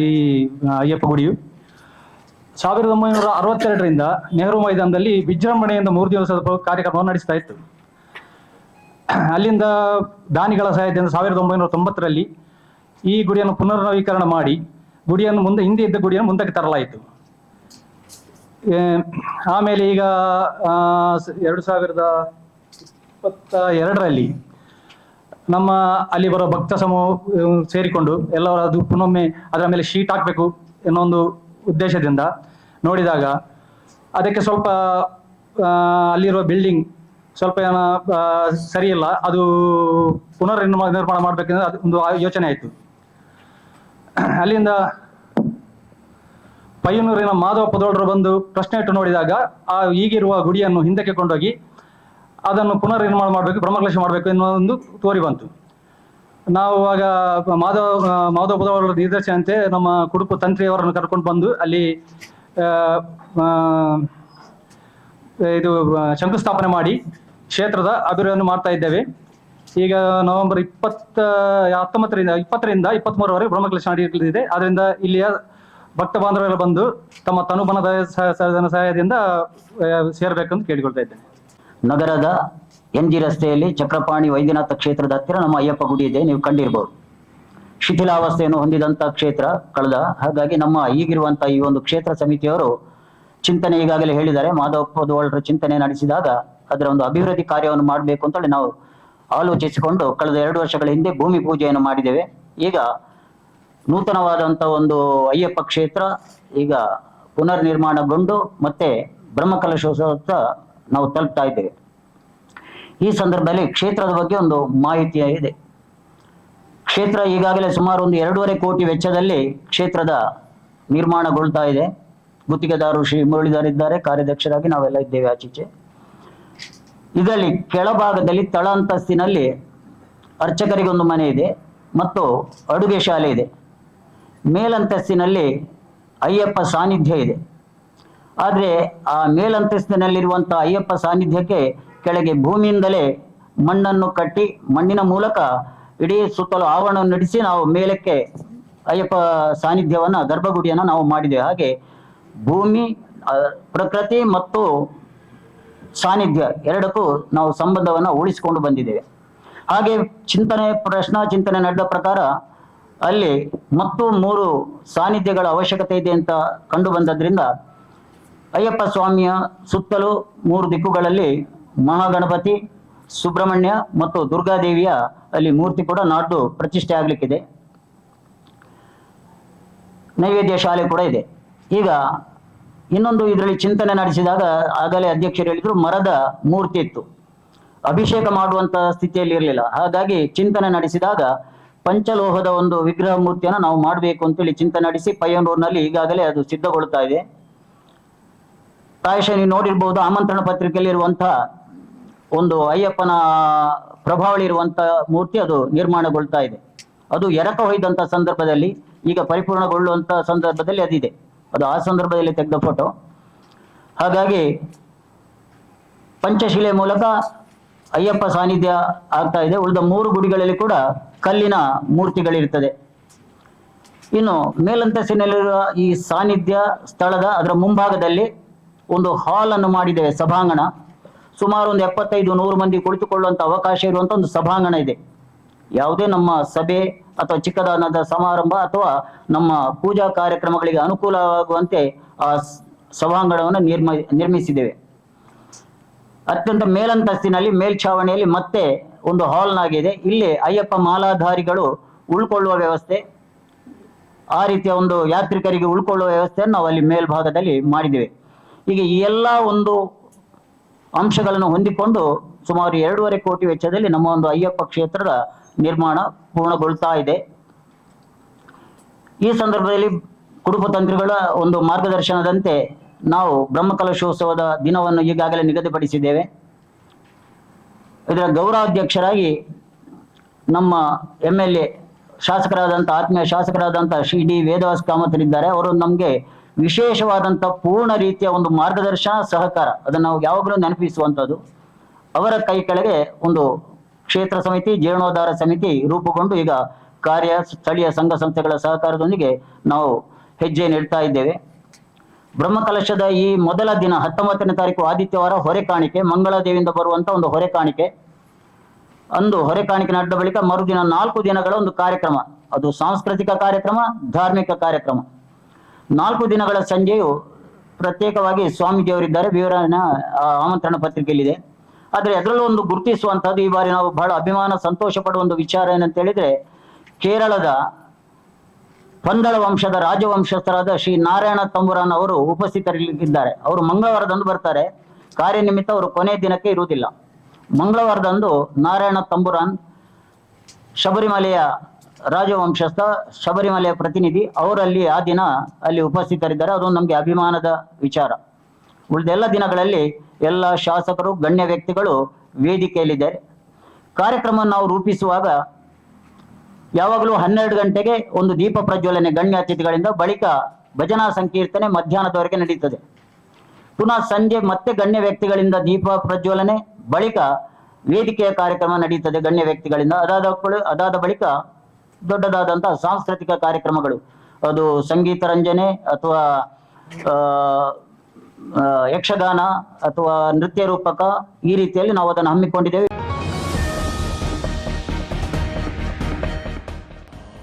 ಈ ಅಯ್ಯಪ್ಪ ಗುಡಿಯು 1962ರಿಂದ ನೆಹರು ಮೈದಾನದಲ್ಲಿ ವಿಜೃಂಭಣೆಯಿಂದ 3 ದಿವಸದ ಕಾರ್ಯಕ್ರಮವನ್ನು ನಡೆಸ್ತಾ ಇತ್ತು. ಅಲ್ಲಿಂದ ದಾನಿಗಳ ಸಹಾಯದಿಂದ 1990ರಲ್ಲಿ ಈ ಗುಡಿಯನ್ನು ಪುನರ್ನವೀಕರಣ ಮಾಡಿ ಗುಡಿಯನ್ನು ಹಿಂದೆ ಇದ್ದ ಗುಡಿಯನ್ನು ಮುಂದಕ್ಕೆ ತರಲಾಯಿತು. ಆಮೇಲೆ ಈಗ 2022ರಲ್ಲಿ ನಮ್ಮ ಅಲ್ಲಿ ಬರೋ ಭಕ್ತ ಸಮೂಹ ಸೇರಿಕೊಂಡು ಎಲ್ಲರೂ ಅದು ಪುನೊಮ್ಮೆ ಅದರ ಮೇಲೆ ಶೀಟ್ ಹಾಕಬೇಕು ಎನ್ನೋ ಒಂದು ಉದ್ದೇಶದಿಂದ ನೋಡಿದಾಗ ಅದಕ್ಕೆ ಸ್ವಲ್ಪ ಅಲ್ಲಿರುವ ಬಿಲ್ಡಿಂಗ್ ಸ್ವಲ್ಪ ಸರಿಯಿಲ್ಲ, ಅದು ನಿರ್ಮಾಣ ಮಾಡಬೇಕಂದ್ರೆ ಅದು ಒಂದು ಯೋಚನೆ ಆಯಿತು. ಅಲ್ಲಿಂದ ಪಯ್ಯನೂರಿನ ಮಾಧವ ಪದೋಳರು ಬಂದು ಪ್ರಶ್ನೆ ಇಟ್ಟು ನೋಡಿದಾಗ ಈಗಿರುವ ಗುಡಿಯನ್ನು ಹಿಂದಕ್ಕೆ ಕೊಂಡೋಗಿ ಅದನ್ನು ನಿರ್ಮಾಣ ಮಾಡಬೇಕು, ಬ್ರಹ್ಮಕಲಶ ಮಾಡಬೇಕು ಎನ್ನುವ ಒಂದು ತೋರಿ ಬಂತು. ನಾವು ಆಗ ಮಾಧವ ಪದೋಳರ ನಿರ್ದೇಶನಂತೆ ನಮ್ಮ ಕುಡುಪು ತಂತ್ರಿಯವರನ್ನು ಕರ್ಕೊಂಡು ಬಂದು ಅಲ್ಲಿ ಇದು ಶಂಕುಸ್ಥಾಪನೆ ಮಾಡಿ ಕ್ಷೇತ್ರದ ಅಭಿವೃದ್ಧಿಯನ್ನು ಮಾಡ್ತಾ ಇದ್ದೇವೆ. ಈಗ ನವೆಂಬರ್ 20ರಿಂದ 23ರವರೆಗೆ ಬ್ರಹ್ಮಕಲಶ ನಡೆಯಲಿದೆ. ಅದರಿಂದ ಇಲ್ಲಿಯ ಭಕ್ತ ಬಾಂಧವರೆಲ್ಲ ಬಂದು ತಮ್ಮ ತನುಬನದ ಸಹಾಯದಿಂದ ಸೇರಬೇಕಂತ ಕೇಳಿಕೊಳ್ತಾ ಇದ್ದೇನೆ. ನಗರದ NG ರಸ್ತೆಯಲ್ಲಿ ಚಕ್ರಪಾಣಿ ವೈದ್ಯನಾಥ ಕ್ಷೇತ್ರದ ಹತ್ತಿರ ನಮ್ಮ ಅಯ್ಯಪ್ಪ ಗುಡಿ ಇದೆ, ನೀವು ಕಂಡಿರ್ಬೋದು. ಶಿಥಿಲಾವಸ್ಥೆಯನ್ನು ಹೊಂದಿದಂತ ಕ್ಷೇತ್ರ ಕಳೆದ, ಹಾಗಾಗಿ ನಮ್ಮ ಈಗಿರುವಂತಹ ಈ ಒಂದು ಕ್ಷೇತ್ರ ಸಮಿತಿಯವರು ಚಿಂತನೆ ಈಗಾಗಲೇ ಹೇಳಿದ್ದಾರೆ. ಮಾಧವ ಪದೋಳರ ಚಿಂತನೆ ನಡೆಸಿದಾಗ ಅದರ ಒಂದು ಅಭಿವೃದ್ಧಿ ಕಾರ್ಯವನ್ನು ಮಾಡಬೇಕು ಅಂತೇಳಿ ನಾವು ಆಲೋಚಿಸಿಕೊಂಡು ಕಳೆದ 2 ವರ್ಷಗಳ ಹಿಂದೆ ಭೂಮಿ ಪೂಜೆಯನ್ನು ಮಾಡಿದ್ದೇವೆ. ಈಗ ನೂತನವಾದಂಥ ಒಂದು ಅಯ್ಯಪ್ಪ ಕ್ಷೇತ್ರ ಈಗ ಪುನರ್ ನಿರ್ಮಾಣಗೊಂಡು ಮತ್ತೆ ಬ್ರಹ್ಮಕಲಶೋತ್ಸವ ನಾವು ತಲುಪ್ತಾ ಇದ್ದೇವೆ. ಈ ಸಂದರ್ಭದಲ್ಲಿ ಕ್ಷೇತ್ರದ ಬಗ್ಗೆ ಒಂದು ಮಾಹಿತಿ ಇದೆ. ಕ್ಷೇತ್ರ ಈಗಾಗಲೇ ಸುಮಾರು ಒಂದು 2.5 ಕೋಟಿ ವೆಚ್ಚದಲ್ಲಿ ಕ್ಷೇತ್ರದ ನಿರ್ಮಾಣಗೊಳ್ತಾ ಇದೆ. ಗುತ್ತಿಗೆದಾರರು ಶ್ರೀ ಮುರಳೀಧರ್ ಇದ್ದಾರೆ, ಕಾರ್ಯಾಧ್ಯಕ್ಷರಾಗಿ ನಾವೆಲ್ಲ ಇದ್ದೇವೆ ಆಚೀಚೆ. ಇದರಲ್ಲಿ ಕೆಳಭಾಗದಲ್ಲಿ ತಳ ಅಂತಸ್ತಿನಲ್ಲಿ ಅರ್ಚಕರಿಗೊಂದು ಮನೆ ಇದೆ ಮತ್ತು ಅಡುಗೆ ಶಾಲೆ ಇದೆ. ಮೇಲಂತಸ್ತಿನಲ್ಲಿ ಅಯ್ಯಪ್ಪ ಸಾನ್ನಿಧ್ಯ ಇದೆ. ಆದರೆ ಆ ಮೇಲಂತಸ್ತಿನಲ್ಲಿರುವಂತಹ ಅಯ್ಯಪ್ಪ ಸಾನ್ನಿಧ್ಯಕ್ಕೆ ಕೆಳಗೆ ಭೂಮಿಯಿಂದಲೇ ಮಣ್ಣನ್ನು ಕಟ್ಟಿ ಮಣ್ಣಿನ ಮೂಲಕ ಇಡೀ ಸುತ್ತಲೂ ಆವರಣವನ್ನು ನಡೆಸಿ ನಾವು ಮೇಲಕ್ಕೆ ಅಯ್ಯಪ್ಪ ಸಾನ್ನಿಧ್ಯವನ್ನ ಗರ್ಭಗುಡಿಯನ್ನು ನಾವು ಮಾಡಿದ್ದೇವೆ. ಹಾಗೆ ಭೂಮಿ, ಪ್ರಕೃತಿ ಮತ್ತು ಸಾನ್ನಿಧ್ಯ ಎರಡಕ್ಕೂ ನಾವು ಸಂಬಂಧವನ್ನು ಉಳಿಸಿಕೊಂಡು ಬಂದಿದ್ದೇವೆ. ಹಾಗೆ ಪ್ರಶ್ನಾ ಚಿಂತನೆ ನಡೆದ ಪ್ರಕಾರ ಅಲ್ಲಿ ಮತ್ತು 3 ಸಾನ್ನಿಧ್ಯಗಳ ಅವಶ್ಯಕತೆ ಇದೆ ಅಂತ ಕಂಡು ಬಂದದ್ರಿಂದ ಅಯ್ಯಪ್ಪ ಸ್ವಾಮಿಯ ಸುತ್ತಲೂ 3 ದಿಕ್ಕುಗಳಲ್ಲಿ ಮಹಾಗಣಪತಿ, ಸುಬ್ರಹ್ಮಣ್ಯ ಮತ್ತು ದುರ್ಗಾದೇವಿಯ ಅಲ್ಲಿ ಮೂರ್ತಿ ಕೂಡ ನಾಡ್ದು ಪ್ರತಿಷ್ಠೆ ಆಗ್ಲಿಕ್ಕಿದೆ. ನೈವೇದ್ಯ ಶಾಲೆ ಕೂಡ ಇದೆ. ಈಗ ಇನ್ನೊಂದು ಇದರಲ್ಲಿ ಚಿಂತನೆ ನಡೆಸಿದಾಗ ಆಗಲೇ ಅಧ್ಯಕ್ಷರು ಹೇಳಿದ್ರು, ಮರದ ಮೂರ್ತಿ ಇತ್ತು, ಅಭಿಷೇಕ ಮಾಡುವಂತ ಸ್ಥಿತಿಯಲ್ಲಿ ಇರಲಿಲ್ಲ. ಹಾಗಾಗಿ ಚಿಂತನೆ ನಡೆಸಿದಾಗ ಪಂಚಲೋಹದ ಒಂದು ವಿಗ್ರಹ ಮೂರ್ತಿಯನ್ನು ನಾವು ಮಾಡಬೇಕು ಅಂತೇಳಿ ಚಿಂತನೆ ನಡೆಸಿ ಪಯ್ಯನೂರಿನಲ್ಲಿ ಈಗಾಗಲೇ ಅದು ಸಿದ್ಧಗೊಳ್ತಾ ಇದೆ. ಪ್ರಾಯಶಃ ನೀವು ನೋಡಿರ್ಬಹುದು, ಆಮಂತ್ರಣ ಪತ್ರಿಕೆಯಲ್ಲಿ ಇರುವಂತಹ ಒಂದು ಅಯ್ಯಪ್ಪನ ಪ್ರಭಾವಳಿ ಇರುವಂತಹ ಮೂರ್ತಿ ಅದು ನಿರ್ಮಾಣಗೊಳ್ತಾ ಇದೆ. ಅದು ಎರಕ ಹೊಯ್ದಂತ ಸಂದರ್ಭದಲ್ಲಿ, ಈಗ ಪರಿಪೂರ್ಣಗೊಳ್ಳುವಂತ ಸಂದರ್ಭದಲ್ಲಿ ಅದಿದೆ. ಅದು ಆ ಸಂದರ್ಭದಲ್ಲಿ ತೆಗೆದ ಫೋಟೋ. ಹಾಗಾಗಿ ಪಂಚಶಿಲೆ ಮೂಲಕ ಅಯ್ಯಪ್ಪ ಸಾನ್ನಿಧ್ಯ ಆಗ್ತಾ ಇದೆ. ಉಳಿದ 3 ಗುಡಿಗಳಲ್ಲಿ ಕೂಡ ಕಲ್ಲಿನ ಮೂರ್ತಿಗಳಿರ್ತದೆ. ಇನ್ನು ಮೇಲಂತಸ್ತಿನಲ್ಲಿರುವ ಈ ಸಾನ್ನಿಧ್ಯ ಸ್ಥಳದ ಅದರ ಮುಂಭಾಗದಲ್ಲಿ ಒಂದು ಹಾಲ್ ಅನ್ನು ಮಾಡಿದ್ದೇವೆ, ಸಭಾಂಗಣ. ಸುಮಾರು ಒಂದು 75-100 ಮಂದಿ ಕುಳಿತುಕೊಳ್ಳುವಂತ ಅವಕಾಶ ಇರುವಂತ ಒಂದು ಸಭಾಂಗಣ ಇದೆ. ಯಾವುದೇ ನಮ್ಮ ಸಭೆ ಅಥವಾ ಚಿಕ್ಕದಾದ ಸಮಾರಂಭ ಅಥವಾ ನಮ್ಮ ಪೂಜಾ ಕಾರ್ಯಕ್ರಮಗಳಿಗೆ ಅನುಕೂಲವಾಗುವಂತೆ ಆ ಸಭಾಂಗಣವನ್ನು ನಿರ್ಮಿಸಿದ್ದೇವೆ. ಅತ್ಯಂತ ಮೇಲಂತಸ್ತಿನಲ್ಲಿ ಮೇಲ್ಛಾವಣಿಯಲ್ಲಿ ಮತ್ತೆ ಒಂದು ಹಾಲ್ನಾಗಿದೆ. ಇಲ್ಲಿ ಅಯ್ಯಪ್ಪ ಮಾಲಾಧಾರಿಗಳು ಉಳ್ಕೊಳ್ಳುವ ವ್ಯವಸ್ಥೆ, ಆ ರೀತಿಯ ಒಂದು ಯಾತ್ರಿಕರಿಗೆ ಉಳ್ಕೊಳ್ಳುವ ವ್ಯವಸ್ಥೆಯನ್ನು ನಾವು ಅಲ್ಲಿ ಮೇಲ್ಭಾಗದಲ್ಲಿ ಮಾಡಿದ್ದೇವೆ. ಈಗ ಈ ಎಲ್ಲ ಒಂದು ಅಂಶಗಳನ್ನು ಹೊಂದಿಕೊಂಡು ಸುಮಾರು 2.5 ಕೋಟಿ ವೆಚ್ಚದಲ್ಲಿ ನಮ್ಮ ಒಂದು ಅಯ್ಯಪ್ಪ ಕ್ಷೇತ್ರದ ನಿರ್ಮಾಣ ಪೂರ್ಣಗೊಳ್ತಾ ಇದೆ. ಈ ಸಂದರ್ಭದಲ್ಲಿ ಕುಡುಪ ತಂತ್ರಿಗಳ ಒಂದು ಮಾರ್ಗದರ್ಶನದಂತೆ ನಾವು ಬ್ರಹ್ಮಕಲಶೋತ್ಸವದ ದಿನವನ್ನು ಈಗಾಗಲೇ ನಿಗದಿಪಡಿಸಿದ್ದೇವೆ. ಇದರ ಗೌರವಾಧ್ಯಕ್ಷರಾಗಿ ನಮ್ಮ MLA ಶಾಸಕರಾದಂಥ ಆತ್ಮೀಯ ಶಾಸಕರಾದಂಥ ಶ್ರೀ ಡಿ ವೇದವಾಸ್ ಕಾಮತರಿದ್ದಾರೆ. ಅವರು ನಮಗೆ ವಿಶೇಷವಾದಂಥ ಪೂರ್ಣ ರೀತಿಯ ಒಂದು ಮಾರ್ಗದರ್ಶನ, ಸಹಕಾರ ಅದನ್ನು ನಾವು ಯಾವಾಗಲೂ ನೆನಪಿಸುವಂಥದ್ದು. ಅವರ ಕೈ ಕೆಳಗೆ ಒಂದು ಕ್ಷೇತ್ರ ಸಮಿತಿ, ಜೀರ್ಣೋದ್ಧಾರ ಸಮಿತಿ ರೂಪುಗೊಂಡು ಈಗ ಕಾರ್ಯ ಸ್ಥಳೀಯ ಸಂಘ ಸಂಸ್ಥೆಗಳ ಸಹಕಾರದೊಂದಿಗೆ ನಾವು ಹೆಜ್ಜೆ ನೀಡ್ತಾ ಇದ್ದೇವೆ. ಬ್ರಹ್ಮಕಲಶದ ಈ ಮೊದಲ ದಿನ 19ನೇ ತಾರೀಕು ಆದಿತ್ಯವಾರ ಹೊರೆ ಕಾಣಿಕೆ, ಮಂಗಳಾದೇವಿಯಿಂದ ಬರುವಂತ ಒಂದು ಹೊರೆ ಕಾಣಿಕೆ. ಅಂದು ಹೊರೆ ಕಾಣಿಕೆ ನಡೆದ ಬಳಿಕ ಮರುದಿನ 4 ದಿನಗಳ ಒಂದು ಕಾರ್ಯಕ್ರಮ, ಅದು ಸಾಂಸ್ಕೃತಿಕ ಕಾರ್ಯಕ್ರಮ, ಧಾರ್ಮಿಕ ಕಾರ್ಯಕ್ರಮ. 4 ದಿನಗಳ ಸಂಜೆಯು ಪ್ರತ್ಯೇಕವಾಗಿ ಸ್ವಾಮೀಜಿಯವರಿದ್ದಾರೆ, ವಿವರಣೆ ಆಮಂತ್ರಣ ಪತ್ರಿಕೆಯಲ್ಲಿದೆ. ಆದ್ರೆ ಅದರಲ್ಲೂ ಒಂದು ಗುರುತಿಸುವಂತಹದ್ದು, ಈ ಬಾರಿ ನಾವು ಬಹಳ ಅಭಿಮಾನ ಸಂತೋಷ ಪಡುವ ಒಂದು ವಿಚಾರ ಏನಂತ ಹೇಳಿದ್ರೆ, ಕೇರಳದ ಪಂದಳ ವಂಶದ ರಾಜವಂಶಸ್ಥರಾದ ಶ್ರೀ ನಾರಾಯಣ ತಂಬುರಾನ್ ಅವರು ಉಪಸ್ಥಿತರಿದ್ದಾರೆ. ಅವರು ಮಂಗಳವಾರದಂದು ಬರ್ತಾರೆ. ಕಾರ್ಯನಿಮಿತ್ತ ಅವರು ಕೊನೆ ದಿನಕ್ಕೆ ಇರುವುದಿಲ್ಲ. ಮಂಗಳವಾರದಂದು ನಾರಾಯಣ ತಂಬುರಾನ್ ಶಬರಿಮಲೆಯ ರಾಜವಂಶಸ್ಥ, ಶಬರಿಮಲೆಯ ಪ್ರತಿನಿಧಿ, ಅವರಲ್ಲಿ ಆ ದಿನ ಅಲ್ಲಿ ಉಪಸ್ಥಿತರಿದ್ದಾರೆ. ಅದು ನಮಗೆ ಅಭಿಮಾನದ ವಿಚಾರ. ಉಳಿದೆಲ್ಲ ದಿನಗಳಲ್ಲಿ ಎಲ್ಲ ಶಾಸಕರು, ಗಣ್ಯ ವ್ಯಕ್ತಿಗಳು ವೇದಿಕೆಯಲ್ಲಿದ್ದಾರೆ. ಕಾರ್ಯಕ್ರಮ ನಾವು ರೂಪಿಸುವಾಗ ಯಾವಾಗಲೂ 12 ಗಂಟೆಗೆ ಒಂದು ದೀಪ ಪ್ರಜ್ವಲನೆ ಗಣ್ಯ ಅತಿಥಿಗಳಿಂದ, ಬಳಿಕ ಭಜನಾ ಸಂಕೀರ್ತನೆ ಮಧ್ಯಾಹ್ನದವರೆಗೆ ನಡೀತದೆ. ಪುನಃ ಸಂಜೆ ಮತ್ತೆ ಗಣ್ಯ ವ್ಯಕ್ತಿಗಳಿಂದ ದೀಪ ಪ್ರಜ್ವಲನೆ, ಬಳಿಕ ವೇದಿಕೆಯ ಕಾರ್ಯಕ್ರಮ ನಡೀತದೆ ಗಣ್ಯ ವ್ಯಕ್ತಿಗಳಿಂದ. ಅದಾದ ಬಳಿಕ ದೊಡ್ಡದಾದಂತಹ ಸಾಂಸ್ಕೃತಿಕ ಕಾರ್ಯಕ್ರಮಗಳು, ಅದು ಸಂಗೀತ ರಂಜನೆ ಅಥವಾ ಯಕ್ಷಗಾನ ಅಥವಾ ನೃತ್ಯ ರೂಪಕ, ಈ ರೀತಿಯಲ್ಲಿ ನಾವು ಅದನ್ನು ಹಮ್ಮಿಕೊಂಡಿದ್ದೇವೆ.